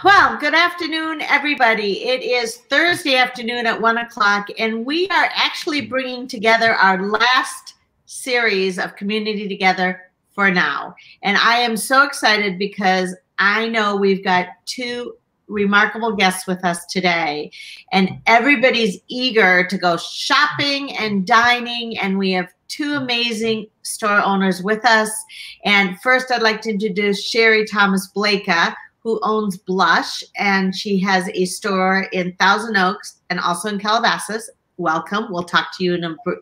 Well, good afternoon, everybody. It is Thursday afternoon at 1 o'clock, and we are actually bringing together our last series of Community Together for now. And I am so excited because I know we've got two remarkable guests with us today, and everybody's eager to go shopping and dining, and we have two amazing store owners with us. And first, I'd like to introduce Sherry Thomas Blaka, who owns Blush, and she has a store in Thousand Oaks and also in Calabasas. Welcome. We'll talk to you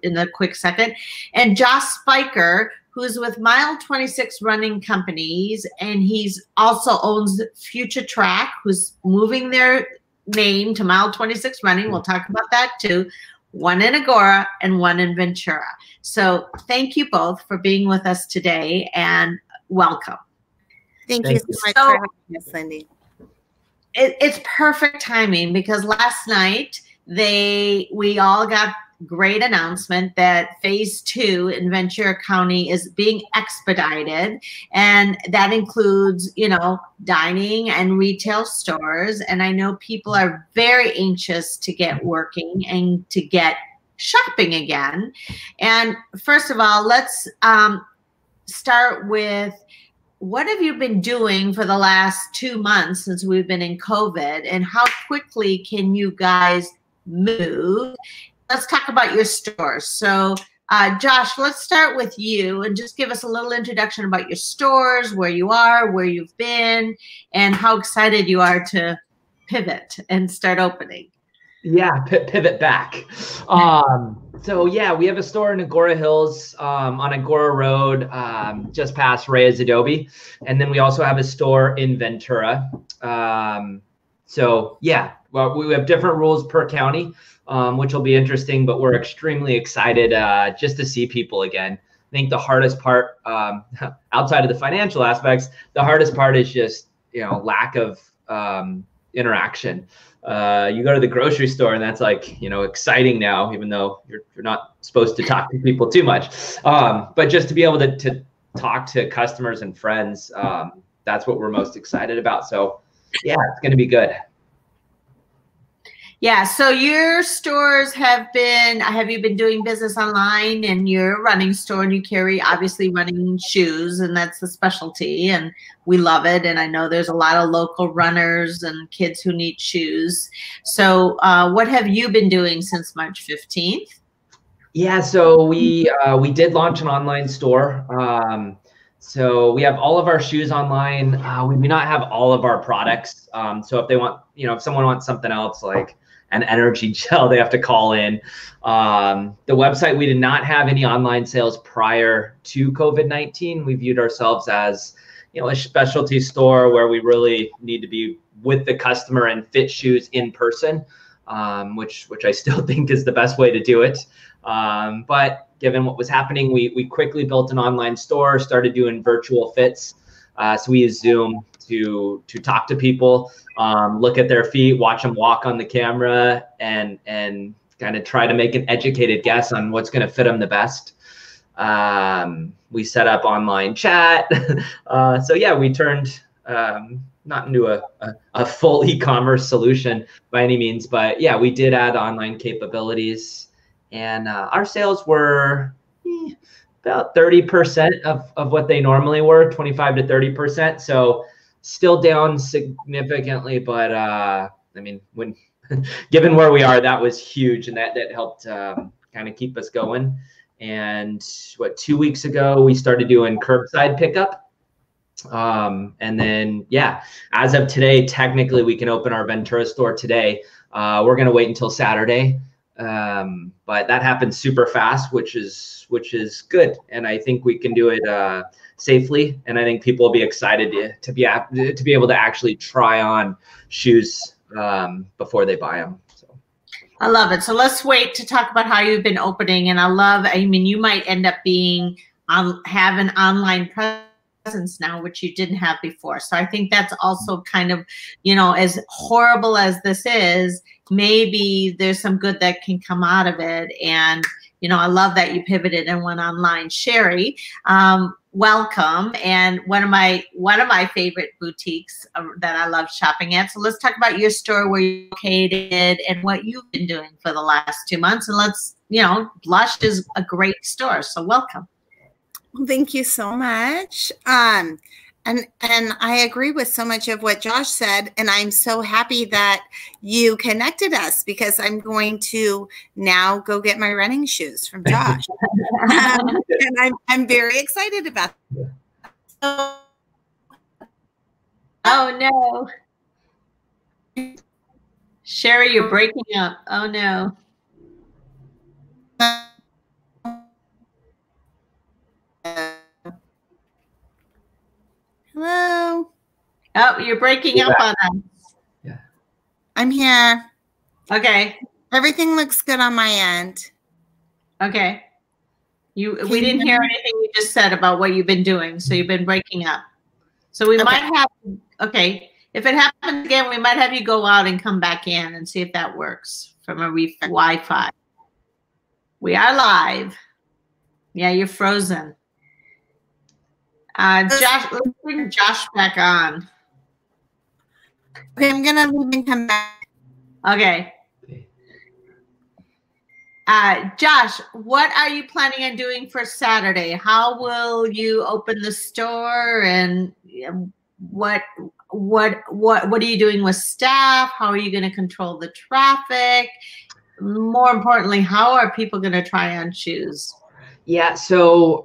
in a quick second. And Josh Spiker, who's with Mile 26 Running Companies, and he's also owns Future Track, who's moving their name to Mile 26 Running. We'll talk about that too. One in Agoura and one in Ventura. So thank you both for being with us today, and welcome. Thank you so much for having us, Cindy. It's perfect timing because last night we all got great announcement that phase 2 in Ventura County is being expedited, and that includes, you know, dining and retail stores. And I know people are very anxious to get working and to get shopping again. And first of all, let's start with, what have you been doing for the last 2 months since we've been in COVID, and how quickly can you guys move? Let's talk about your stores. So Josh, let's start with you and just give us a little introduction about your stores, where you are, where you've been, and how excited you are to pivot and start opening. Yeah, pivot back. So yeah, we have a store in Agoura Hills on Agoura Road, just past Reyes Adobe. And then we also have a store in Ventura. So yeah, well, we have different rules per county, which will be interesting, but we're extremely excited just to see people again. I think the hardest part, outside of the financial aspects, the hardest part is just, you know, lack of interaction. You go to the grocery store and that's like, you know, exciting now, even though you're not supposed to talk to people too much. But just to be able to talk to customers and friends, that's what we're most excited about. So yeah, it's going to be good. Yeah. So your stores have you been doing business online, and you're a running store and you carry obviously running shoes, and that's the specialty, and we love it. And I know there's a lot of local runners and kids who need shoes. So what have you been doing since March 15th? Yeah. So we did launch an online store. So we have all of our shoes online. We do not have all of our products. So if they want, you know, if someone wants something else like an energy gel, they have to call in. The website, we did not have any online sales prior to COVID-19. We viewed ourselves as, you know, a specialty store where we really need to be with the customer and fit shoes in person, which I still think is the best way to do it. But given what was happening, we quickly built an online store, started doing virtual fits. So we use Zoom to talk to people, look at their feet, watch them walk on the camera, and kind of try to make an educated guess on what's going to fit them the best. We set up online chat. So yeah, we turned not into a full e-commerce solution by any means, but yeah, we did add online capabilities, and our sales were about 30% of what they normally were, 25 to 30%. So still down significantly, but I mean, when given where we are, that was huge, and that helped kind of keep us going. And 2 weeks ago, we started doing curbside pickup. And then, yeah, as of today, technically we can open our Ventura store today. We're going to wait until Saturday. But that happened super fast, which is good. And I think we can do it safely. And I think people will be excited to be able to actually try on shoes before they buy them. So I love it. So let's wait to talk about how you've been opening. And I mean, you might end up have an online presence now, which you didn't have before. So I think that's also kind of, you know, as horrible as this is, maybe there's some good that can come out of it. And you know, I love that you pivoted and went online. Sherry, welcome, and one of my favorite boutiques that I love shopping at. So let's talk about your store, where you're located, and what you've been doing for the last 2 months. And let's, you know, Blush is a great store, so welcome. Well, thank you so much. And I agree with so much of what Josh said, and I'm so happy that you connected us, because I'm going to now go get my running shoes from Josh. And I'm very excited about that. Oh no. Sherry, you're breaking up. Oh no. Hello. Oh, you're breaking up on us. Yeah. I'm here. Okay. Everything looks good on my end. Okay. We didn't hear anything you just said about what you've been doing, so you've been breaking up. So we might have, okay, if it happens again, we might have you go out and come back in and see if that works from a Wi-Fi. We are live. Yeah, you're frozen. Josh, let's bring Josh back on. Okay, I'm gonna leave and come back. Okay. Josh, what are you planning on doing for Saturday? How will you open the store, and what are you doing with staff? How are you going to control the traffic? More importantly, how are people going to try on shoes? Yeah, so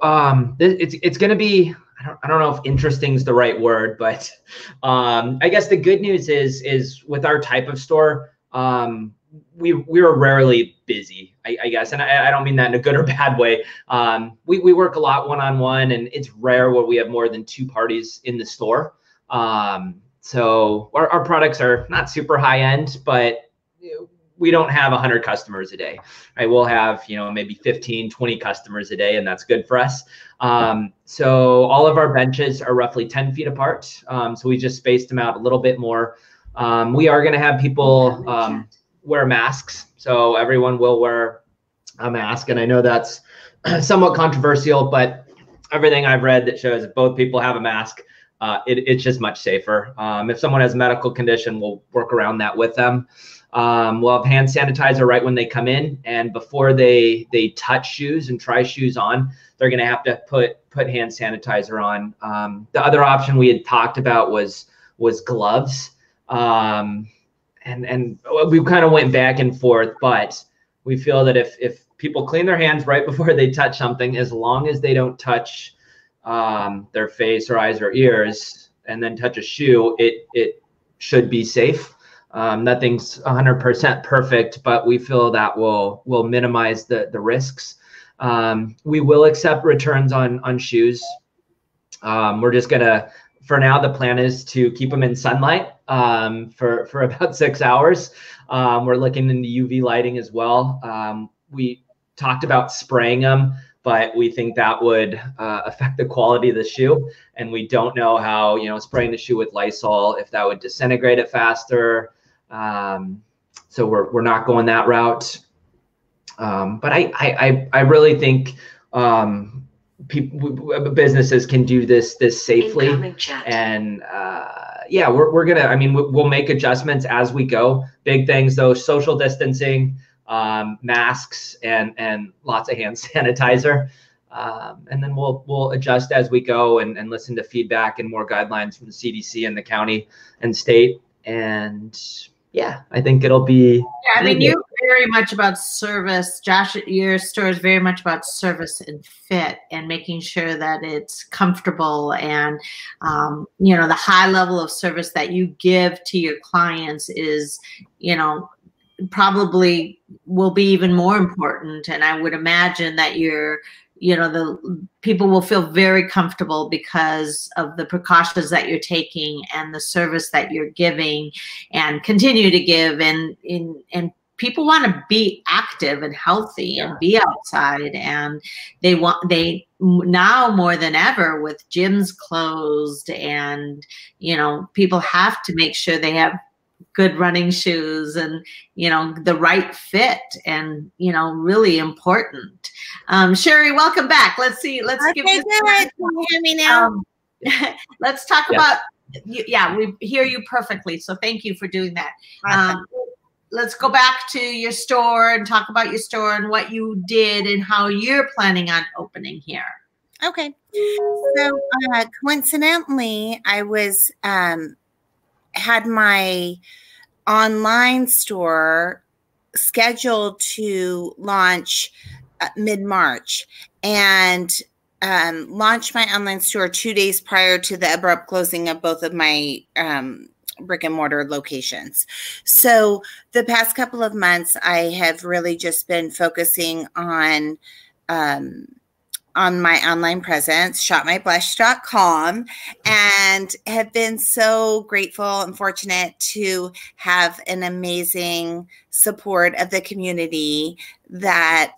it's going to be, I don't know if interesting is the right word, but I guess the good news is with our type of store, we were rarely busy, I guess, and I don't mean that in a good or bad way. We work a lot one-on-one, and it's rare where we have more than 2 parties in the store. So our products are not super high end, but we don't have 100 customers a day, right? We'll have, you know, maybe 15, 20 customers a day, and that's good for us. So all of our benches are roughly 10 feet apart. So we just spaced them out a little bit more. We are going to have people wear masks, so everyone will wear a mask. And I know that's somewhat controversial, but everything I've read that shows if both people have a mask, it's just much safer. If someone has a medical condition, we'll work around that with them. We'll have hand sanitizer right when they come in, and before they touch shoes and try shoes on, they're going to have to put hand sanitizer on. The other option we had talked about was gloves. And we kind of went back and forth, but we feel that if people clean their hands right before they touch something, as long as they don't touch their face or eyes or ears and then touch a shoe, it should be safe. Nothing's 100% perfect, but we feel that will minimize the risks. We will accept returns on shoes. We're just gonna, for now, the plan is to keep them in sunlight for about 6 hours. We're looking into UV lighting as well. We talked about spraying them, but we think that would affect the quality of the shoe, and we don't know how, you know, spraying the shoe with Lysol, if that would disintegrate it faster. So we're not going that route. But I really think businesses can do this safely, and yeah, we're gonna, I mean, we'll make adjustments as we go. Big things though: social distancing, masks, and lots of hand sanitizer. And then we'll adjust as we go and listen to feedback and more guidelines from the CDC and the county and state. And yeah, I think it'll be. Yeah, I mean, you're very much about service. Josh, your store is very much about service and fit and making sure that it's comfortable, and, you know, the high level of service that you give to your clients is, you know, probably will be even more important. And I would imagine that you know, the people will feel very comfortable because of the precautions that you're taking and the service that you're giving and continue to give. And people want to be active and healthy and be outside, and they now more than ever, with gyms closed, and, you know, people have to make sure they have good running shoes and, you know, the right fit and, you know, really important. Sherry, welcome back. Let's see. Let's give this. Good. Can you hear me now? Let's talk about, yeah, we hear you perfectly. So thank you for doing that. Awesome. Let's go back to your store and talk about your store and what you did and how you're planning on opening here. Okay. So coincidentally, I was had my online store scheduled to launch mid-March, and launched my online store 2 days prior to the abrupt closing of both of my brick and mortar locations. So the past couple of months, I have really just been focusing on my online presence, shopmyblush.com, and have been so grateful and fortunate to have an amazing support of the community that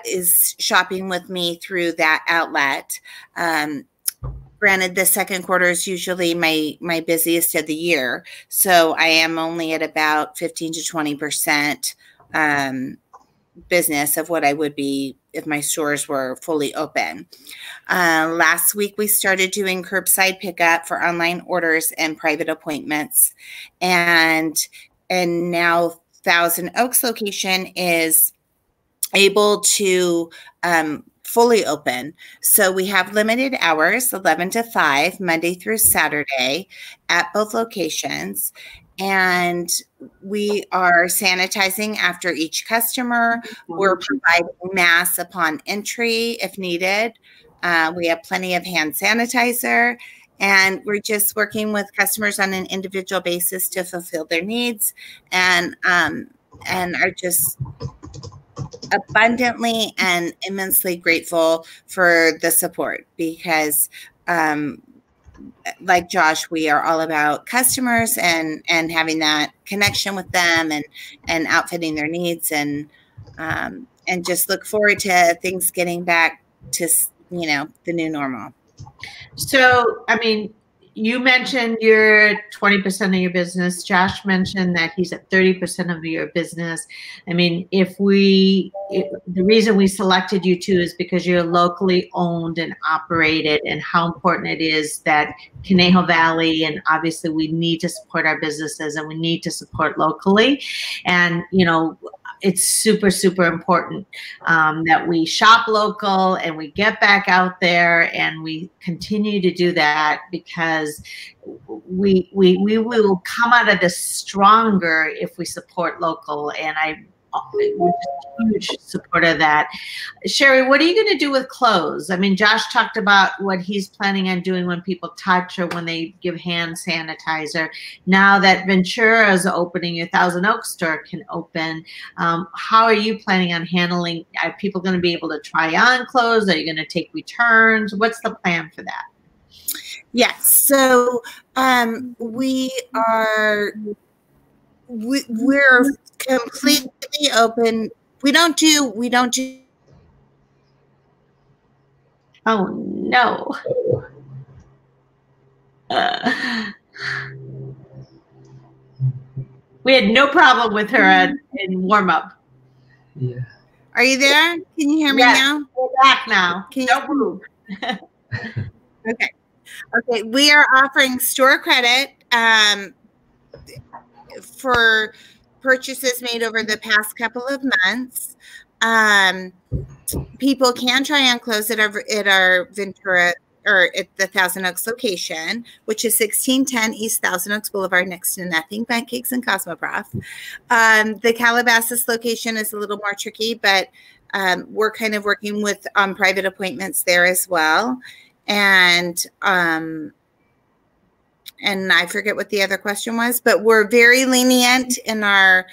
is shopping with me through that outlet. Granted, the second quarter is usually my busiest of the year, so I am only at about 15 to 20% business of what I would be if my stores were fully open. Last week, we started doing curbside pickup for online orders and private appointments. And now Thousand Oaks location is able to fully open. So we have limited hours, 11 to 5, Monday through Saturday at both locations. And we are sanitizing after each customer. We're providing masks upon entry if needed. We have plenty of hand sanitizer, and we're just working with customers on an individual basis to fulfill their needs, and are just abundantly and immensely grateful for the support, because like Josh, we are all about customers and having that connection with them and outfitting their needs, and just look forward to things getting back to, you know, the new normal. So, I mean, you mentioned you're 20% of your business. Josh mentioned that he's at 30% of your business. I mean, the reason we selected you two is because you're locally owned and operated, and how important it is that Conejo Valley, and obviously we need to support our businesses and we need to support locally. And, you know, it's super, super important that we shop local and we get back out there and we continue to do that, because we will come out of this stronger if we support local. And we're just huge supporter of that. Sherry, what are you going to do with clothes? I mean, Josh talked about what he's planning on doing when people touch or when they give hand sanitizer. Now that Ventura is opening, your Thousand Oaks store can open. How are you planning on handling? Are people going to be able to try on clothes? Are you going to take returns? What's the plan for that? Yes. So we're completely open. We don't do. Oh no. We had no problem with her in warm up. Yeah. Are you there? Can you hear me now? We're back now. Don't move. Okay. Okay. We are offering store credit for purchases made over the past couple of months. People can try on clothes at our Ventura, or at the Thousand Oaks location, which is 1610 East Thousand Oaks Boulevard, next to Nothing Pancakes and Cosmoprof. The Calabasas location is a little more tricky, but we're kind of working with private appointments there as well. And I forget what the other question was, but we're very lenient in our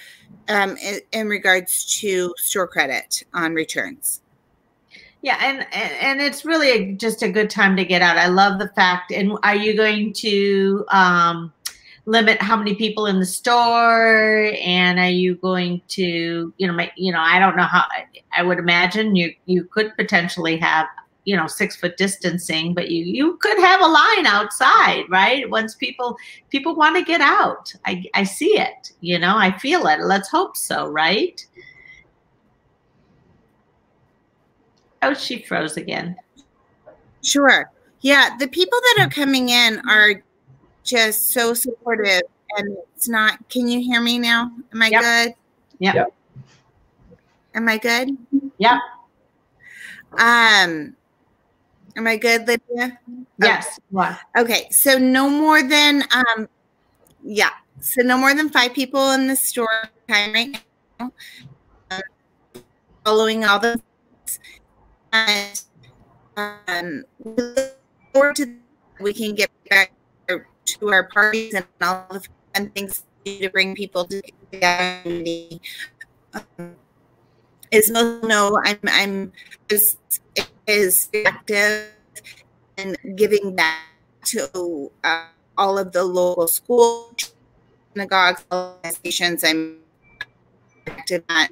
in regards to store credit on returns. Yeah, and it's really just a good time to get out. I love the fact. And are you going to limit how many people in the store? And are you going to, I don't know how. I would imagine you could potentially have 6-foot distancing, but you could have a line outside, right? Once people want to get out. I see it, I feel it. Let's hope so, right? Oh, she froze again. Sure. Yeah, the people that are coming in are just so supportive, and it's not. Can you hear me now? Am I good? Yep. Am I good? Yep. Am I good, Lydia? Yes. Okay. So no more than So no more than 5 people in the store time right now. Following all the we look forward to we can get back to our parties and all the fun things to bring people together. As most know, I'm as active and giving back to all of the local schools, synagogues, organizations. I'm active at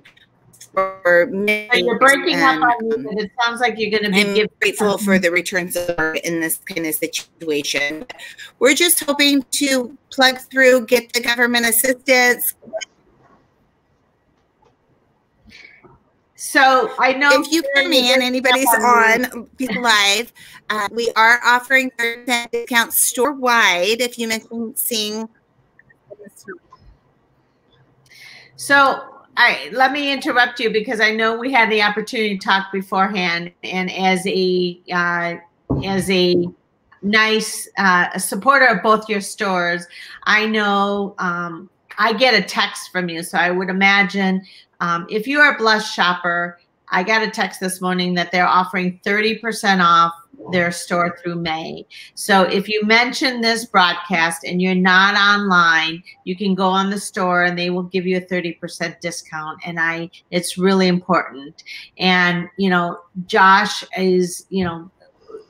for many. So you're breaking up on me, but it sounds like you're going to be grateful for the returns in this kind of situation. We're just hoping to plug through, get the government assistance. So I know if you come in, anybody's on live, we are offering 30% discount store-wide if you mention seeing. So let me interrupt you because I know we had the opportunity to talk beforehand, and as a nice supporter of both your stores, I know I get a text from you. So I would imagine if you are a Blush shopper, I got a text this morning that they're offering 30% off their store through May. So if you mention this broadcast and you're not online, you can go on the store and they will give you a 30% discount. And it's really important. And, Josh is,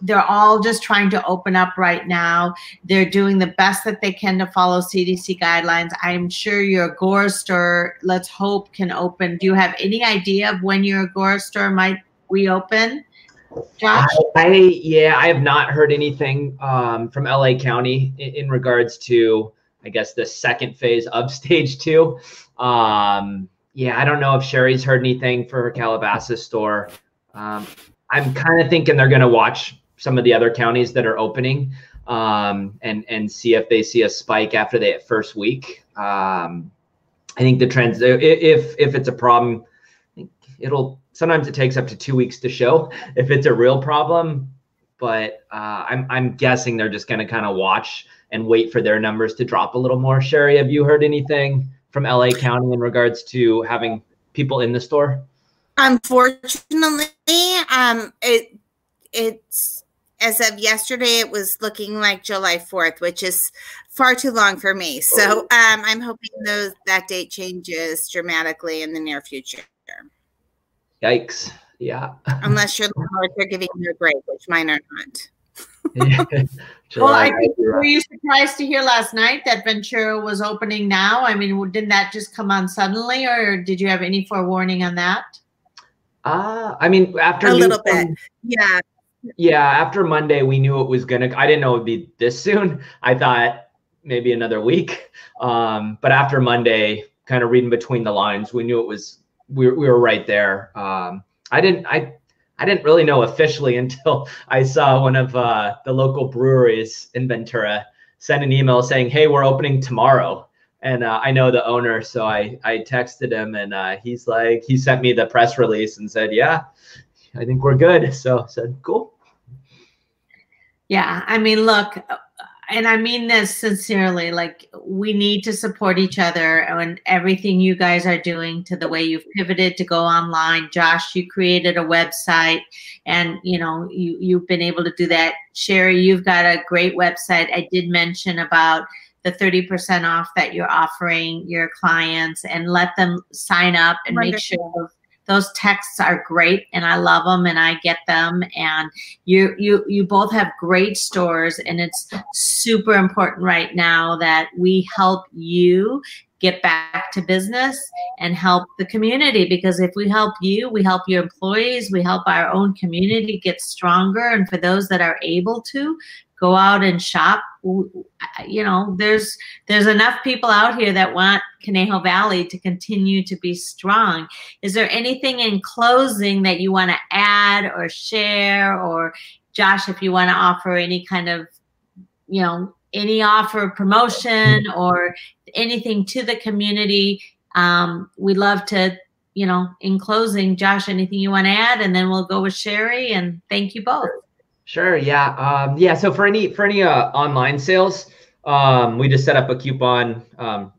they're all just trying to open up right now. They're doing the best that they can to follow CDC guidelines. I'm sure your Agoura store, let's hope, can open. Do you have any idea of when your Agoura store might reopen, Josh? I have not heard anything from LA County in regards to, I guess, the second phase of stage 2. I don't know if Sherry's heard anything for her Calabasas store. I'm kind of thinking they're going to watch some of the other counties that are opening and see if they see a spike after the first week. I think the trends, if it's a problem, I think sometimes it takes up to 2 weeks to show if it's a real problem, but I'm guessing they're just going to kind of watch and wait for their numbers to drop a little more. Sherry, have you heard anything from LA County in regards to having people in the store? Unfortunately, it's as of yesterday, it was looking like July 4th, which is far too long for me. So I'm hoping that date changes dramatically in the near future. Yikes. Yeah. Unless your landlords are giving you a break, which mine are not. Well, were you surprised to hear last night that Ventura was opening now? I mean, didn't that just come on suddenly, or did you have any forewarning on that? I mean, after a little bit, yeah. Yeah, after Monday, we knew it was I didn't know it would be this soon. I thought maybe another week. But after Monday, kind of reading between the lines, we knew it was, we were right there. I didn't really know officially until I saw one of the local breweries in Ventura send an email saying, "Hey, we're opening tomorrow." And I know the owner, so I texted him, and he sent me the press release and said, "Yeah, I think we're good." So I said, "Cool." Yeah, I mean, look, and I mean this sincerely, like, we need to support each other and everything you guys are doing, to the way you've pivoted to go online. Josh, you created a website, and you've been able to do that. Sherry, you've got a great website. I did mention about the 30% off that you're offering your clients, and let them sign up and make sure those texts are great, and I love them and I get them. And you both have great stores, and it's super important right now that we help you get back to business and help the community, because if we help you, we help your employees, we help our own community get stronger. And for those that are able to go out and shop, you know, there's enough people out here that want Conejo Valley to continue to be strong. Is there anything in closing that you want to add or share, or Josh, if you want to offer any kind of, you know, any offer, promotion, or anything to the community? We'd love to, you know, in closing, Josh, anything you want to add, and then we'll go with Sherry, and thank you both. Sure. Yeah. Yeah. So for any online sales, we just set up a coupon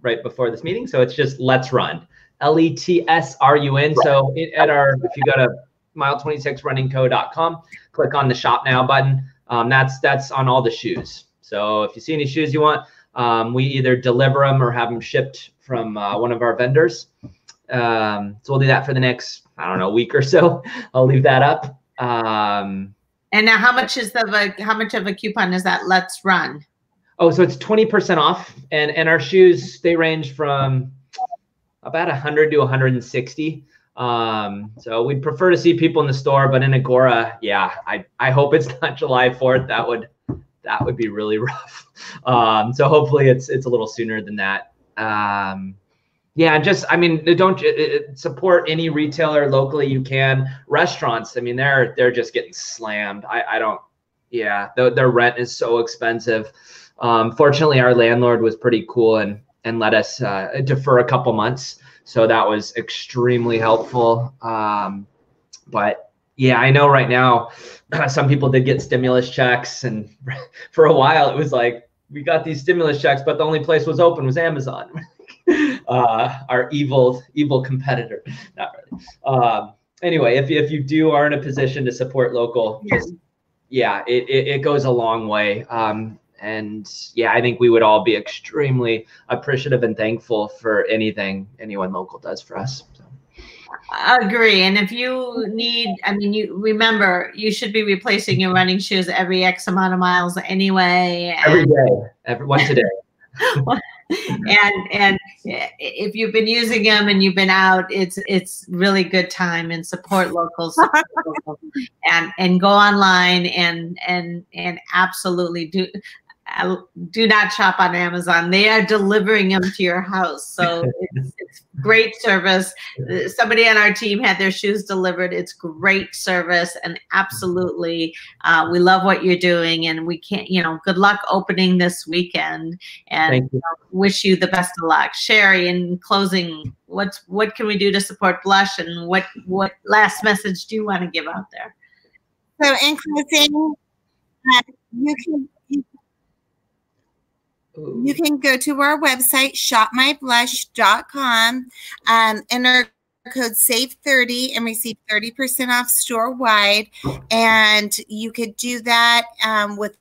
right before this meeting. So it's just Let's Run, LETSRUN. So if you go to mile26runningco.com, click on the Shop Now button. That's on all the shoes. So if you see any shoes you want, we either deliver them or have them shipped from one of our vendors. So we'll do that for the next, I don't know, week or so. I'll leave that up. And now, how much of a coupon is that? Let's Run. Oh, so it's 20% off, and our shoes, they range from about 100 to 160. So we'd prefer to see people in the store, but in Agoura, yeah, I hope it's not July 4th. That would be really rough. So hopefully it's a little sooner than that. Yeah, just, I mean, don't support any retailer locally you can. Restaurants, I mean, they're just getting slammed. I don't, yeah, their rent is so expensive. Fortunately, our landlord was pretty cool and let us defer a couple months. So that was extremely helpful. But yeah, I know right now, some people did get stimulus checks, and for a while it was like, we got these stimulus checks, but the only place was open was Amazon. Our evil competitor. Not really. Anyway, if you are in a position to support local, just, yeah, it goes a long way. And yeah, I think we would all be extremely appreciative and thankful for anything anyone local does for us. So. I agree. And if you need, I mean, you remember, you should be replacing your running shoes every X amount of miles anyway. Every day, once a day. And if you've been using them and you've been out, it's really good time, and support locals, and go online and absolutely do not shop on Amazon. They are delivering them to your house. So it's great service. Somebody on our team had their shoes delivered. It's great service, and absolutely, we love what you're doing, and we can't, you know, good luck opening this weekend, and wish you the best of luck. Sherry, in closing, what can we do to support Blush, and what last message do you want to give out there? So in closing, you can go to our website, shopmyblush.com, enter code SAVE30 and receive 30% off store-wide. And you could do that with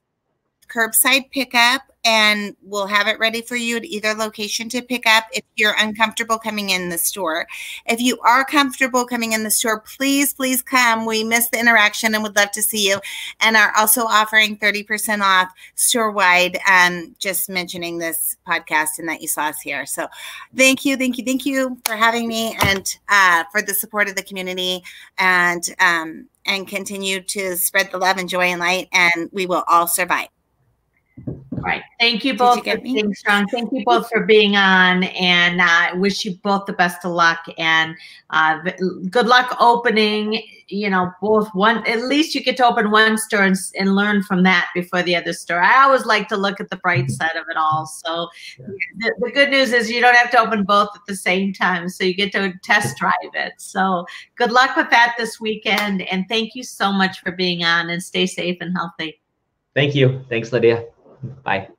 curbside pickup, and we'll have it ready for you at either location to pick up if you're uncomfortable coming in the store. If you are comfortable coming in the store, please come. We miss the interaction and would love to see you, and are also offering 30% off store-wide, just mentioning this podcast and that you saw us here. So thank you for having me, and for the support of the community, and continue to spread the love and joy and light, and we will all survive. Right. Thank you both for being strong. Thank you both for being on, and I wish you both the best of luck, and good luck opening, you know, at least you get to open one store and learn from that before the other store. I always like to look at the bright side of it all. So the good news is you don't have to open both at the same time. So you get to test drive it. So good luck with that this weekend. And thank you so much for being on, and stay safe and healthy. Thank you. Thanks, Lydia. Bye.